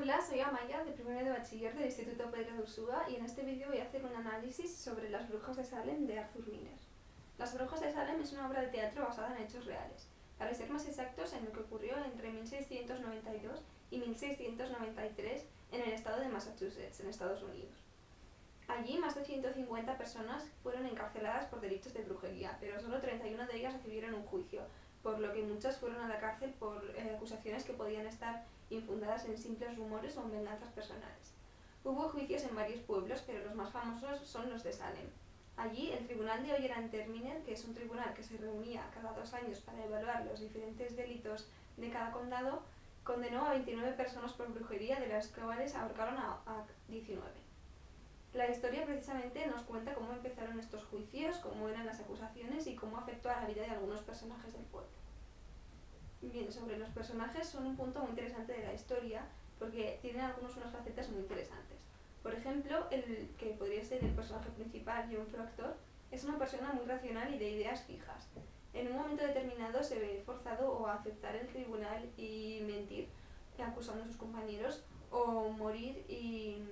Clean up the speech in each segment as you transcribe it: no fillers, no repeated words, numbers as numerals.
Hola, soy Amaya, de primero de bachiller del Instituto Pedro de Ursúa, y en este vídeo voy a hacer un análisis sobre Las brujas de Salem de Arthur Miller. Las brujas de Salem es una obra de teatro basada en hechos reales, para ser más exactos en lo que ocurrió entre 1692 y 1693 en el estado de Massachusetts, en Estados Unidos. Allí más de 150 personas fueron encarceladas por delitos de brujería, pero solo 31 de ellas recibieron un juicio, por lo que muchas fueron a la cárcel por acusaciones que podían estar infundadas en simples rumores o en venganzas personales. Hubo juicios en varios pueblos, pero los más famosos son los de Salem. Allí, el tribunal de Oyer-Terminer, que es un tribunal que se reunía cada 2 años para evaluar los diferentes delitos de cada condado, condenó a 29 personas por brujería, de las cuales ahorcaron a 19. La historia precisamente nos cuenta cómo empezaron estos juicios, cómo eran las acusaciones y cómo afectó a la vida de algunos personajes del pueblo. Bien, sobre los personajes son un punto muy interesante de la historia porque tienen unas facetas muy interesantes. Por ejemplo, el que podría ser el personaje principal, John Proctor, es una persona muy racional y de ideas fijas. En un momento determinado se ve forzado a aceptar el tribunal y mentir, acusando a sus compañeros, o morir y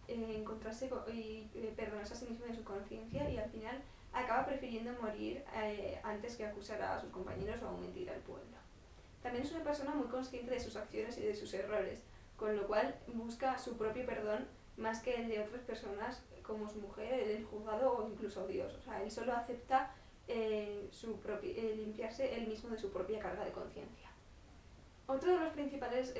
encontrarse y perdonarse a sí mismo de su conciencia, y al final acaba prefiriendo morir antes que acusar a sus compañeros o mentir al pueblo. También es una persona muy consciente de sus acciones y de sus errores, con lo cual busca su propio perdón más que el de otras personas como su mujer, el juzgado o incluso Dios. O sea, él solo acepta limpiarse él mismo de su propia carga de conciencia. Otro de los principales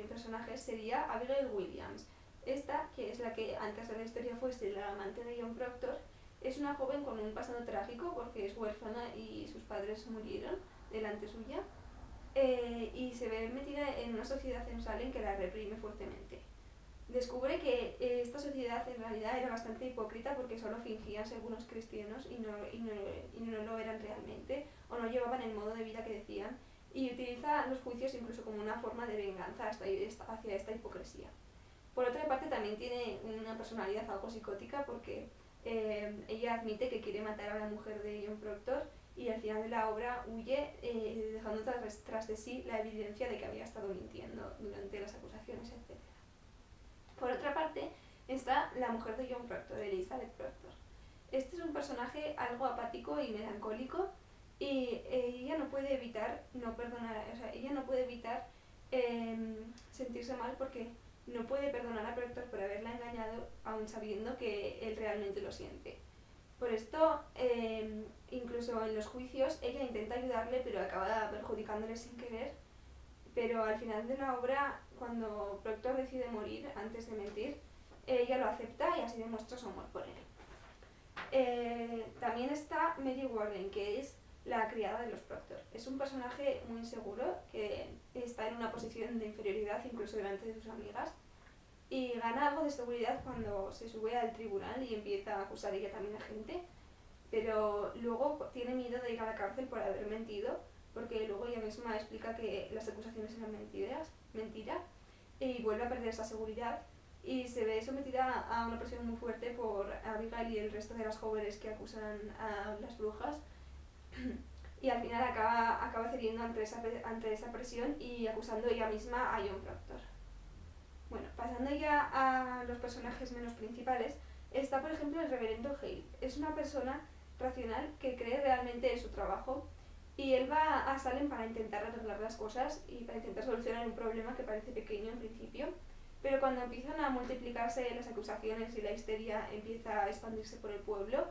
personajes sería Abigail Williams. Esta, que es la que antes de la historia fuese la amante de John Proctor, es una joven con un pasado trágico porque es huérfana y sus padres murieron delante suya, y se ve metida en una sociedad en Salem que la reprime fuertemente. Descubre que esta sociedad en realidad era bastante hipócrita porque solo fingían ser buenos cristianos y no lo eran realmente, o no llevaban el modo de vida que decían, y utiliza los juicios incluso como una forma de venganza hacia esta hipocresía. Por otra parte, también tiene una personalidad algo psicótica porque ella admite que quiere matar a la mujer de John Proctor, y al final de la obra huye, dejando tras de sí la evidencia de que había estado mintiendo durante las acusaciones, etc. Por otra parte, está la mujer de John Proctor, Elizabeth Proctor. Este es un personaje algo apático y melancólico, y ella no puede evitar no perdonar, o sea, ella no puede evitar sentirse mal porque no puede perdonar a Proctor por haberla engañado, aun sabiendo que él realmente lo siente. Por esto, incluso en los juicios, ella intenta ayudarle, pero acaba perjudicándole sin querer. Pero al final de la obra, cuando Proctor decide morir antes de mentir, ella lo acepta y así demuestra su amor por él. También está Mary Warren, que es la criada de los Proctor. Es un personaje muy inseguro que está en una posición de inferioridad incluso delante de sus amigas, y gana algo de seguridad cuando se sube al tribunal y empieza a acusar ella también a gente, pero luego tiene miedo de ir a la cárcel por haber mentido, porque luego ella misma explica que las acusaciones eran mentira, y vuelve a perder esa seguridad y se ve sometida a una presión muy fuerte por Abigail y el resto de las jóvenes que acusan a las brujas, y al final acaba cediendo ante esa presión y acusando ella misma a John Proctor. Bueno, pasando ya a los personajes menos principales, está por ejemplo el reverendo Hale. Es una persona racional que cree realmente en su trabajo, y él va a Salem para intentar arreglar las cosas y para intentar solucionar un problema que parece pequeño en principio, pero cuando empiezan a multiplicarse las acusaciones y la histeria empieza a expandirse por el pueblo,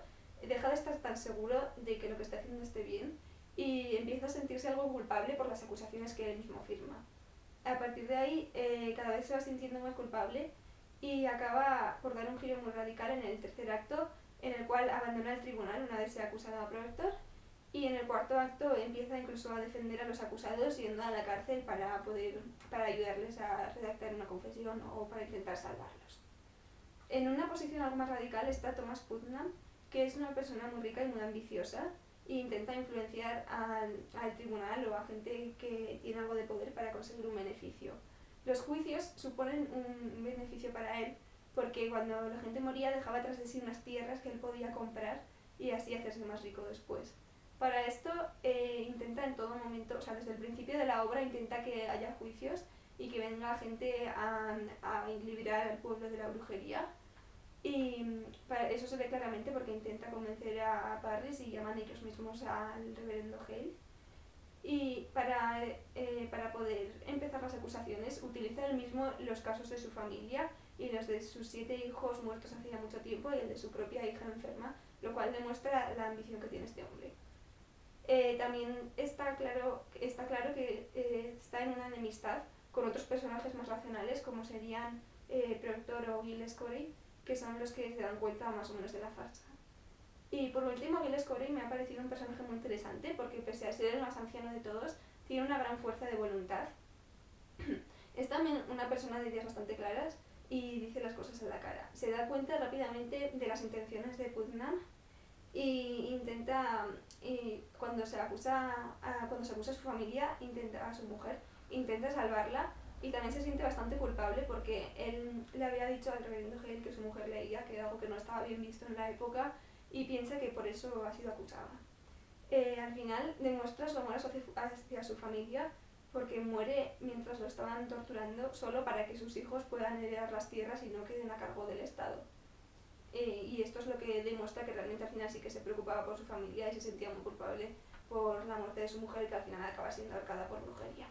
deja de estar tan seguro de que lo que está haciendo esté bien y empieza a sentirse algo culpable por las acusaciones que él mismo firma. A partir de ahí, cada vez se va sintiendo más culpable y acaba por dar un giro muy radical en el tercer acto, en el cual abandona el tribunal una vez sea acusado a Proctor, y en el cuarto acto empieza incluso a defender a los acusados yendo a la cárcel para ayudarles a redactar una confesión o para intentar salvarlos. En una posición algo más radical está Thomas Putnam, que es una persona muy rica y muy ambiciosa, e intenta influenciar al tribunal o a gente que tiene algo de poder para conseguir un beneficio. Los juicios suponen un beneficio para él porque cuando la gente moría dejaba tras de sí unas tierras que él podía comprar y así hacerse más rico después. Para esto intenta en todo momento, o sea, desde el principio de la obra intenta que haya juicios y que venga gente a liberar al pueblo de la brujería. Y eso se ve claramente porque intenta convencer a Parris y llaman ellos mismos al reverendo Hale. Y para poder empezar las acusaciones utiliza él mismo los casos de su familia y los de sus 7 hijos muertos hacía mucho tiempo y el de su propia hija enferma, lo cual demuestra la ambición que tiene este hombre. También está claro que está en una enemistad con otros personajes más racionales como serían Proctor o Gil Scorey, que son los que se dan cuenta más o menos de la farsa. Y por último, Gil Scorey me ha parecido un personaje muy interesante porque pese a ser el más anciano de todos, tiene una gran fuerza de voluntad. Es también una persona de ideas bastante claras y dice las cosas a la cara. Se da cuenta rápidamente de las intenciones de Putnam y intenta, cuando se acusa a su familia, a su mujer, intenta salvarla y también se siente bastante culpable porque él le había dicho al reverendo Hale que su mujer leía, que era algo que no estaba bien visto en la época, y piensa que por eso ha sido acusada. Al final demuestra su amor hacia su familia porque muere mientras lo estaban torturando solo para que sus hijos puedan heredar las tierras y no queden a cargo del Estado. Y esto es lo que demuestra que realmente al final sí que se preocupaba por su familia y se sentía muy culpable por la muerte de su mujer, que al final acaba siendo ahorcada por brujería.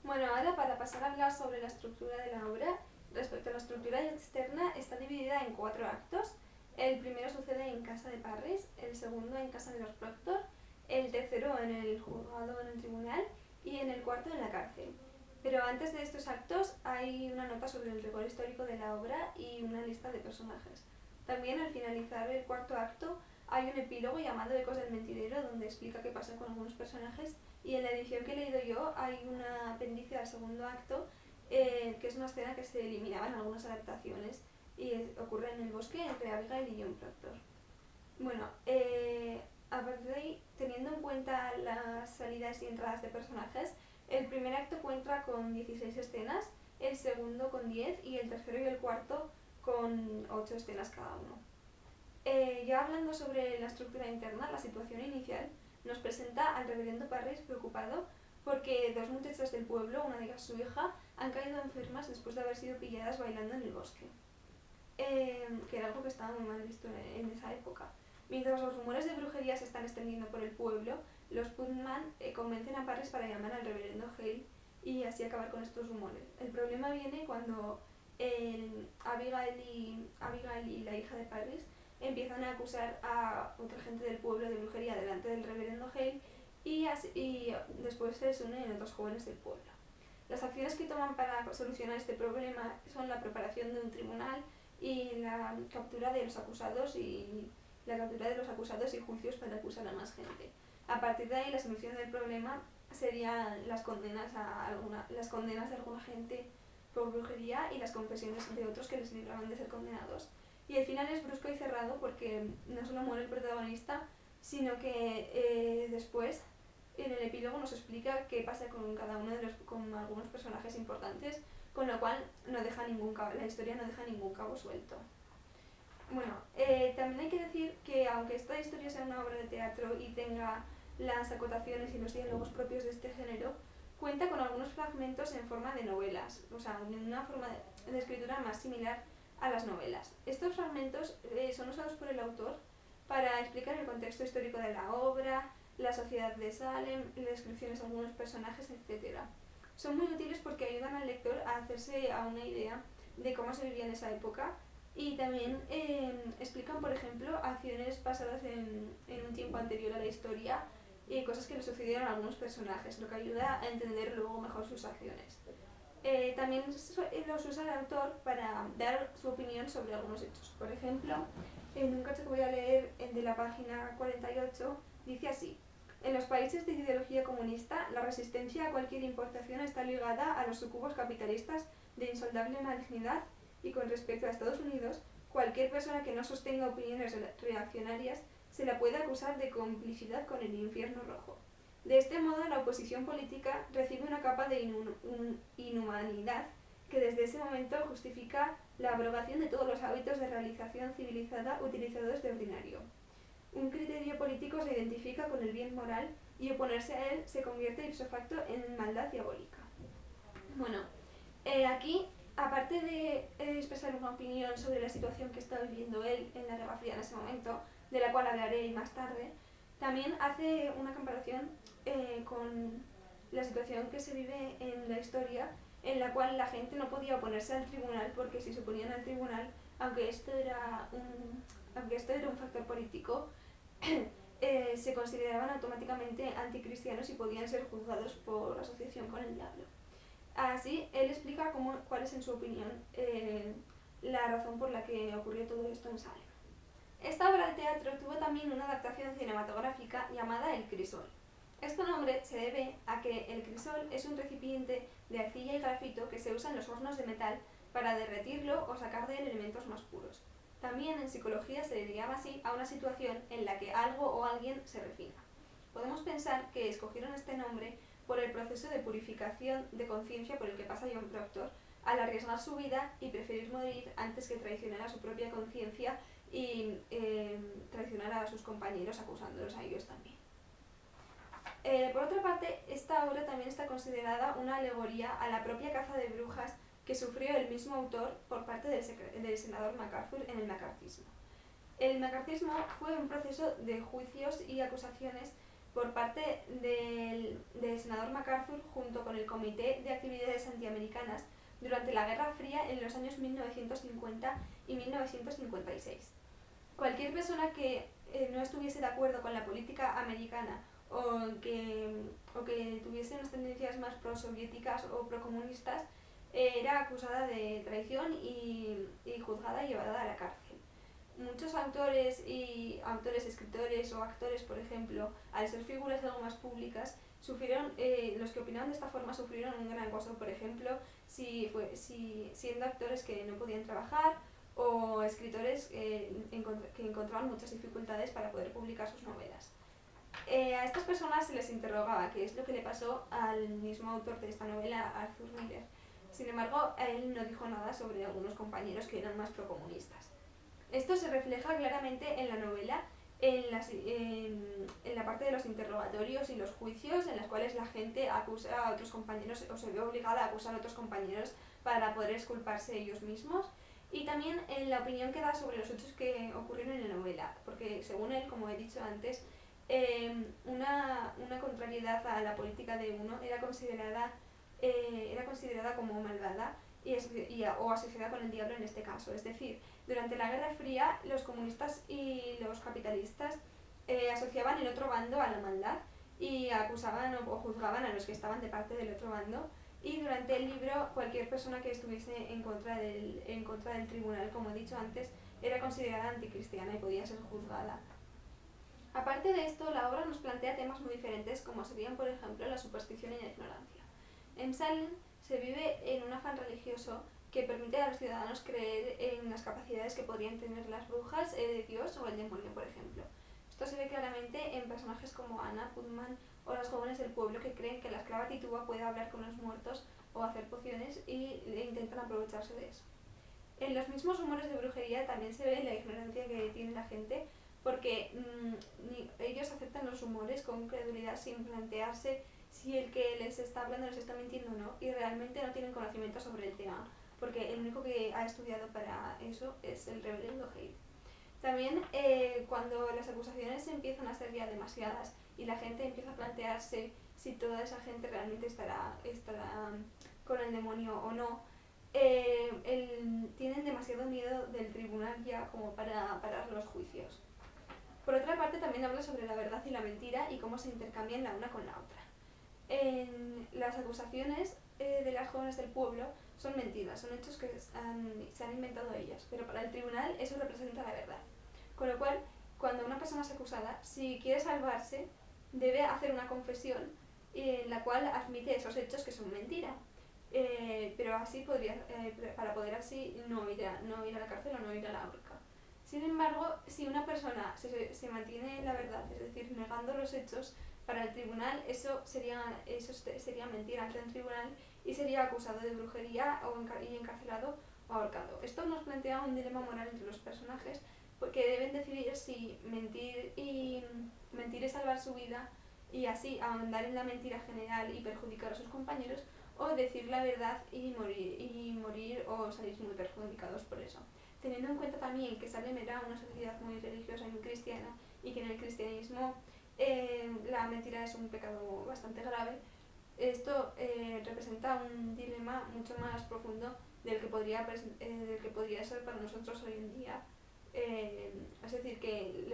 Bueno, ahora para pasar a hablar sobre la estructura de la obra, respecto a la estructura externa, está dividida en 4 actos. El primero sucede en casa de Parris, el segundo en casa de los Proctor, el tercero en el juzgado, en el tribunal, y en el cuarto en la cárcel. Pero antes de estos actos hay una nota sobre el rigor histórico de la obra y una lista de personajes. También al finalizar el cuarto acto hay un epílogo llamado Ecos del Mentidero donde explica qué pasa con algunos personajes, y en la edición que he leído yo hay un apéndice al segundo acto que es una escena que se eliminaba en algunas adaptaciones y ocurre en el bosque entre Abigail y John Proctor. Bueno, a partir de ahí, teniendo en cuenta las salidas y entradas de personajes, el primer acto cuenta con 16 escenas, el segundo con 10 y el tercero y el cuarto con 8 escenas cada uno. Ya hablando sobre la estructura interna, la situación inicial nos presenta al reverendo Parris preocupado porque 2 muchachas del pueblo, una de ellas su hija, han caído enfermas después de haber sido pilladas bailando en el bosque, que era algo que estaba muy mal visto en esa época. Mientras los rumores de brujería se están extendiendo por el pueblo, los Putnam convencen a Parris para llamar al reverendo Hale y así acabar con estos rumores. El problema viene cuando Abigail y la hija de Parris empiezan a acusar a otra gente del pueblo de brujería delante del reverendo Hale y después se unen otros jóvenes del pueblo. Las acciones que toman para solucionar este problema son la preparación de un tribunal y la captura de los acusados y juicios para acusar a más gente. A partir de ahí, la solución del problema serían las condenas de alguna gente por brujería y las confesiones de otros que les libraban de ser condenados. Y el final es brusco y cerrado porque no solo muere el protagonista, sino que después en el epílogo nos explica qué pasa con algunos personajes importantes, con lo cual la historia no deja ningún cabo suelto. Bueno, también hay que decir que aunque esta historia sea una obra de teatro y tenga las acotaciones y los diálogos propios de este género, cuenta con algunos fragmentos en forma de novelas, o sea, en una forma de escritura más similar a las novelas. Estos fragmentos son usados por el autor para explicar el contexto histórico de la obra, la sociedad de Salem, las descripciones de algunos personajes, etc. Son muy útiles porque ayudan al lector a hacerse a una idea de cómo se vivía en esa época y también explican, por ejemplo, acciones pasadas en un tiempo anterior a la historia y cosas que le sucedieron a algunos personajes, lo que ayuda a entender luego mejor sus acciones. También los usa el autor para dar su opinión sobre algunos hechos. Por ejemplo, en un caso que voy a leer, el de la página 48, dice así: en los países de ideología comunista, la resistencia a cualquier importación está ligada a los sucubos capitalistas de insondable malignidad y con respecto a Estados Unidos, cualquier persona que no sostenga opiniones reaccionarias se la puede acusar de complicidad con el infierno rojo. De este modo, la oposición política recibe una capa de inhumanidad que desde ese momento justifica la abrogación de todos los hábitos de realización civilizada utilizados de ordinario. Un criterio político se identifica con el bien moral y oponerse a él se convierte ipso facto en maldad diabólica. Bueno, Aquí, aparte de expresar una opinión sobre la situación que está viviendo él en la Guerra Fría en ese momento, de la cual hablaré más tarde, también hace una comparación con la situación que se vive en la historia, en la cual la gente no podía oponerse al tribunal, porque si se oponían al tribunal, aunque esto era un factor político, se consideraban automáticamente anticristianos y podían ser juzgados por asociación con el diablo. Así, él explica cuál es, en su opinión, la razón por la que ocurrió todo esto en Salem. Esta obra de teatro tuvo también una adaptación cinematográfica llamada El Crisol. Este nombre se debe a que el crisol es un recipiente de arcilla y grafito que se usa en los hornos de metal para derretirlo o sacar de él elementos más puros. También en psicología se le llama así a una situación en la que algo o alguien se refina. Podemos pensar que escogieron este nombre por el proceso de purificación de conciencia por el que pasa John Proctor al arriesgar su vida y preferir morir antes que traicionar a su propia conciencia y traicionar a sus compañeros acusándolos a ellos también. Por otra parte, esta obra también está considerada una alegoría a la propia caza de brujas que sufrió el mismo autor por parte del senador MacArthur en el macartismo. El macartismo fue un proceso de juicios y acusaciones por parte del senador MacArthur junto con el Comité de Actividades Antiamericanas durante la Guerra Fría en los años 1950 y 1956. Cualquier persona que no estuviese de acuerdo con la política americana o que tuviese unas tendencias más pro-soviéticas o pro-comunistas era acusada de traición y juzgada y llevada a la cárcel. Muchos autores, escritores o actores, por ejemplo, al ser figuras algo más públicas, los que opinaban de esta forma sufrieron un gran acoso, por ejemplo, siendo actores que no podían trabajar o escritores que encontraban muchas dificultades para poder publicar sus novelas. A estas personas se les interrogaba qué es lo que le pasó al mismo autor de esta novela, Arthur Miller. Sin embargo, él no dijo nada sobre algunos compañeros que eran más procomunistas. Esto se refleja claramente en la novela, en la parte de los interrogatorios y los juicios, en los cuales la gente acusa a otros compañeros o se ve obligada a acusar a otros compañeros para poder exculparse ellos mismos, y también en la opinión que da sobre los hechos que ocurrieron en la novela, porque según él, como he dicho antes, una contrariedad a la política de uno era considerada como malvada o asociada con el diablo en este caso. Es decir, durante la Guerra Fría los comunistas y los capitalistas asociaban el otro bando a la maldad y acusaban o juzgaban a los que estaban de parte del otro bando, y durante el libro cualquier persona que estuviese en contra del tribunal, como he dicho antes, era considerada anticristiana y podía ser juzgada. Aparte de esto, la obra nos plantea temas muy diferentes, como serían, por ejemplo, la superstición y la ignorancia. En Salem se vive en un afán religioso que permite a los ciudadanos creer en las capacidades que podrían tener las brujas, Dios o el demonio, por ejemplo. Esto se ve claramente en personajes como Anna Putman o los jóvenes del pueblo que creen que la esclava Tituba puede hablar con los muertos o hacer pociones e intentan aprovecharse de eso. En los mismos rumores de brujería también se ve la ignorancia que tiene la gente, porque ellos aceptan los rumores con credulidad sin plantearse si el que les está hablando les está mintiendo o no, y realmente no tienen conocimiento sobre el tema, porque el único que ha estudiado para eso es el reverendo Hale. También cuando las acusaciones empiezan a ser ya demasiadas y la gente empieza a plantearse si toda esa gente realmente estará con el demonio o no, tienen demasiado miedo del tribunal ya como para parar los juicios. Por otra parte, también habla sobre la verdad y la mentira y cómo se intercambian la una con la otra. Las acusaciones de las jóvenes del pueblo son mentiras, son hechos que se han inventado ellas, pero para el tribunal eso representa la verdad. Con lo cual, cuando una persona es acusada, si quiere salvarse, debe hacer una confesión en la cual admite esos hechos que son mentira. Pero así para poder así no ir a la cárcel o no ir a la horca. Sin embargo, si una persona se mantiene en la verdad, es decir, negando los hechos, para el tribunal eso sería mentira ante el tribunal y sería acusado de brujería y encarcelado o ahorcado. Esto nos plantea un dilema moral entre los personajes, porque deben decidir si mentir es salvar su vida y así ahondar en la mentira general y perjudicar a sus compañeros, o decir la verdad y morir o salir muy perjudicados por eso. Teniendo en cuenta también que Salem era una sociedad muy religiosa y muy cristiana y que en el cristianismo la mentira es un pecado bastante grave, esto representa un dilema mucho más profundo del que podría ser para nosotros hoy en día. Es decir, que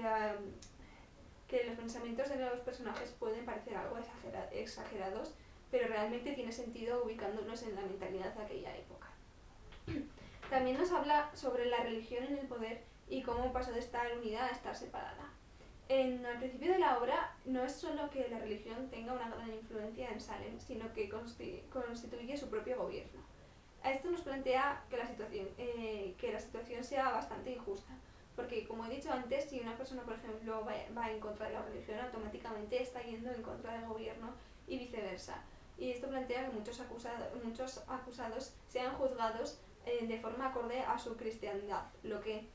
los pensamientos de los personajes pueden parecer algo exagerados, pero realmente tiene sentido ubicándonos en la mentalidad de aquella época. También nos habla sobre la religión en el poder y cómo pasó de estar unida a estar separada. Al principio de la obra no es solo que la religión tenga una gran influencia en Salem, sino que constituye su propio gobierno. A esto nos plantea que la situación sea bastante injusta, porque como he dicho antes, si una persona, por ejemplo, va en contra de la religión, automáticamente está yendo en contra del gobierno y viceversa. Y esto plantea que muchos acusados sean juzgados de forma acorde a su cristiandad, lo que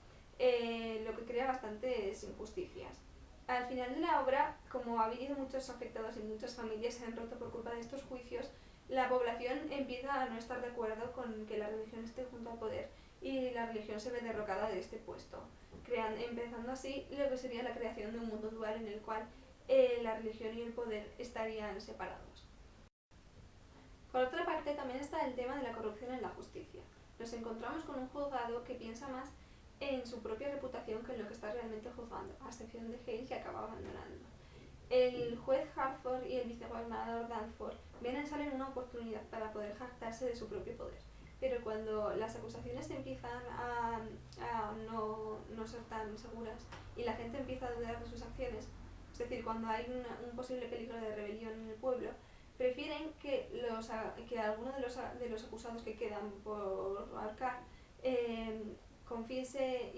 crea bastantes injusticias. Al final de la obra, como ha habido muchos afectados y muchas familias se han roto por culpa de estos juicios, la población empieza a no estar de acuerdo con que la religión esté junto al poder y la religión se ve derrocada de este puesto, empezando así lo que sería la creación de un mundo dual en el cual la religión y el poder estarían separados. Por otra parte, también está el tema de la corrupción en la justicia. Nos encontramos con un juzgado que piensa más en su propia reputación que en lo que está realmente juzgando, a excepción de Hale, que acaba abandonando. El juez Hartford y el vicegobernador Danforth ven en Salem una oportunidad para poder jactarse de su propio poder, pero cuando las acusaciones empiezan a no ser tan seguras y la gente empieza a dudar de sus acciones, es decir, cuando hay un posible peligro de rebelión en el pueblo, prefieren que alguno de los acusados que quedan por ahorcar confiese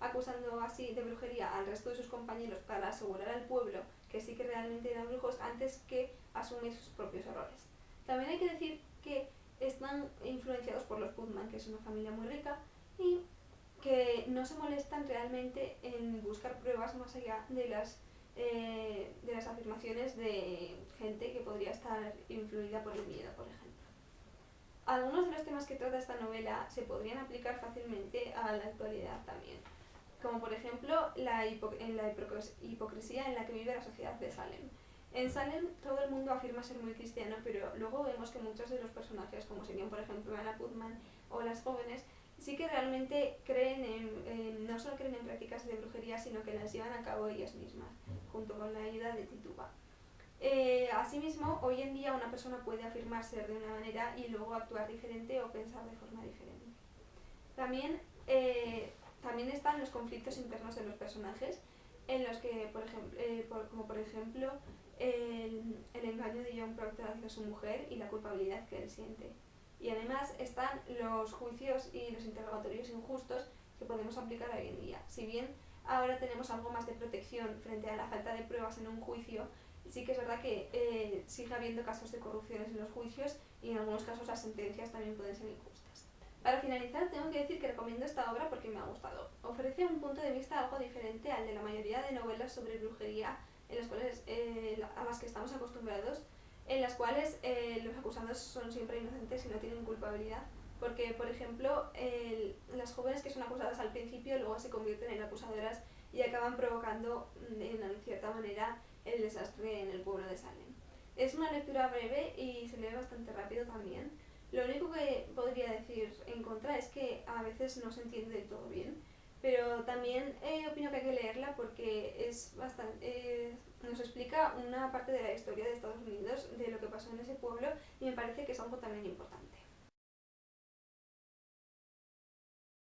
acusando así de brujería al resto de sus compañeros para asegurar al pueblo que sí que realmente eran brujos antes que asumir sus propios errores. También hay que decir que están influenciados por los Putman, que es una familia muy rica y que no se molestan realmente en buscar pruebas más allá de las afirmaciones de gente que podría estar influida por el miedo, por ejemplo. Algunos de los temas que trata esta novela se podrían aplicar fácilmente a la actualidad también, como por ejemplo la hipocresía en la que vive la sociedad de Salem. En Salem todo el mundo afirma ser muy cristiano, pero luego vemos que muchos de los personajes, como serían por ejemplo Anna Putman o las jóvenes, sí que realmente no solo creen en prácticas de brujería, sino que las llevan a cabo ellas mismas, junto con la ayuda de Tituba. Asimismo, hoy en día una persona puede afirmar ser de una manera y luego actuar diferente o pensar de forma diferente. También están los conflictos internos de los personajes, en los que, como por ejemplo, el engaño de John Proctor hacia su mujer y la culpabilidad que él siente. Y además están los juicios y los interrogatorios injustos que podemos aplicar hoy en día. Si bien ahora tenemos algo más de protección frente a la falta de pruebas en un juicio, sí que es verdad que sigue habiendo casos de corrupciones en los juicios y en algunos casos las sentencias también pueden ser injustas. Para finalizar, tengo que decir que recomiendo esta obra porque me ha gustado. Ofrece un punto de vista algo diferente al de la mayoría de novelas sobre brujería a las que estamos acostumbrados, en las cuales los acusados son siempre inocentes y no tienen culpabilidad. Porque, por ejemplo, las jóvenes que son acusadas al principio luego se convierten en acusadoras y acaban provocando, en cierta manera, el desastre en el pueblo de Salem. Es una lectura breve y se lee bastante rápido también. Lo único que podría decir en contra es que a veces no se entiende del todo bien, pero también opino que hay que leerla porque nos explica una parte de la historia de Estados Unidos, de lo que pasó en ese pueblo, y me parece que es algo también importante.